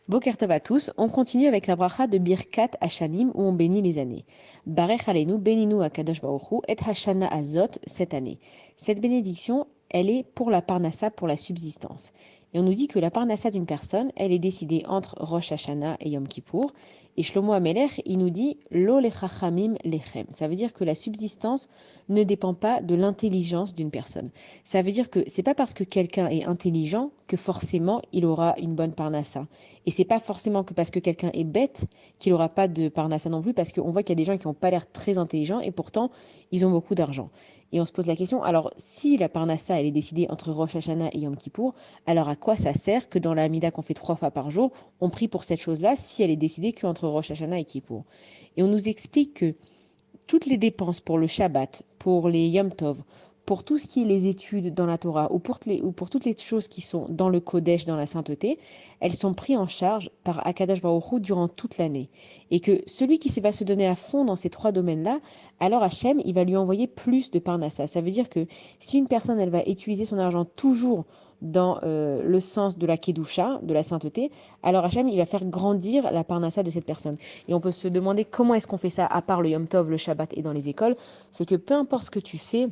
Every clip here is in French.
Boker Tov à tous, on continue avec la bracha de Birkat Hashanim où on bénit les années. Barech Aleinu, béninu Akadosh Baruch Hu, et Hashana Azot, cette année. Cette bénédiction, elle est pour la parnassa, pour la subsistance. Et on nous dit que la parnassa d'une personne, elle est décidée entre Rosh Hashanah et Yom Kippour. Et Shlomo Amelech, il nous dit Lo lechachamim lechem. Ça veut dire que la subsistance ne dépend pas de l'intelligence d'une personne. Ça veut dire que c'est pas parce que quelqu'un est intelligent que forcément il aura une bonne parnassa. Et c'est pas forcément que parce que quelqu'un est bête qu'il aura pas de parnassa non plus, parce qu'on voit qu'il y a des gens qui n'ont pas l'air très intelligents et pourtant ils ont beaucoup d'argent. Et on se pose la question, alors si la parnassa elle est décidée entre Rosh Hashanah et Yom Kippour, alors à quoi ça sert que dans la Hamida qu'on fait 3 fois par jour, on prie pour cette chose-là si elle est décidée qu'entre Rosh Hashanah et Kippour? Et on nous explique que toutes les dépenses pour le Shabbat, pour les Yom Tov, pour tout ce qui est les études dans la Torah ou pour toutes les choses qui sont dans le Kodesh, dans la sainteté, elles sont prises en charge par Akadosh Baruch Hu durant toute l'année. Et que celui qui va se donner à fond dans ces 3 domaines-là, alors Hachem, il va lui envoyer plus de parnassa. Ça veut dire que si une personne, elle va utiliser son argent toujours dans le sens de la Kedusha, de la sainteté, alors Hachem, il va faire grandir la parnassa de cette personne. Et on peut se demander comment est-ce qu'on fait ça, à part le Yom Tov, le Shabbat et dans les écoles, c'est que peu importe ce que tu fais,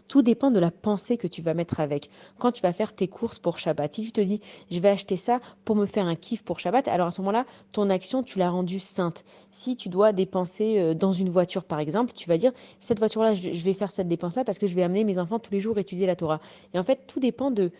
tout dépend de la pensée que tu vas mettre avec. Quand tu vas faire tes courses pour Shabbat, si tu te dis, je vais acheter ça pour me faire un kiff pour Shabbat, alors à ce moment-là, ton action, tu l'as rendue sainte. Si tu dois dépenser dans une voiture, par exemple, tu vas dire, cette voiture-là, je vais faire cette dépense-là parce que je vais amener mes enfants tous les jours étudier la Torah. Et en fait, tout dépend de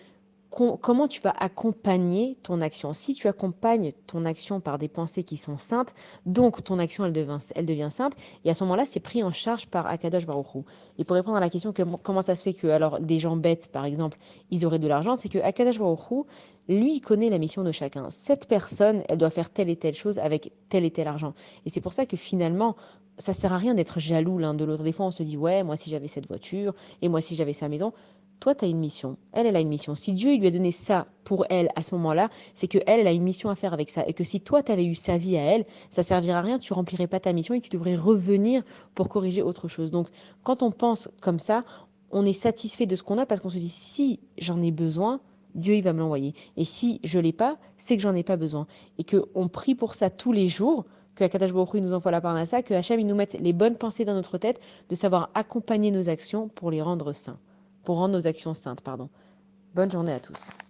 comment tu vas accompagner ton action. Si tu accompagnes ton action par des pensées qui sont saintes, donc ton action, elle devient sainte, et à ce moment-là, c'est pris en charge par Akadosh Baruch Hu. Et pour répondre à la question comment ça se fait que alors des gens bêtes, par exemple, ils auraient de l'argent, c'est que Akadosh Baruch Hu, lui, il connaît la mission de chacun. Cette personne, elle doit faire telle et telle chose avec tel et tel argent. Et c'est pour ça que finalement, ça sert à rien d'être jaloux l'un de l'autre. Des fois, on se dit, ouais, moi, si j'avais cette voiture, et moi, si j'avais sa maison. Toi, tu as une mission. Elle a une mission. Si Dieu il lui a donné ça pour elle à ce moment-là, c'est que elle a une mission à faire avec ça. Et que si toi, tu avais eu sa vie à elle, ça servira à rien, tu remplirais pas ta mission et tu devrais revenir pour corriger autre chose. Donc, quand on pense comme ça, on est satisfait de ce qu'on a parce qu'on se dit, si j'en ai besoin, Dieu, il va me l'envoyer. Et si je l'ai pas, c'est que j'en ai pas besoin. Et qu'on prie pour ça tous les jours, que Akadosh Baruch Hu il nous envoie la parnassa, que Hachem il nous mette les bonnes pensées dans notre tête, de savoir accompagner nos actions pour les rendre saints pour rendre nos actions saintes, pardon. Bonne journée à tous.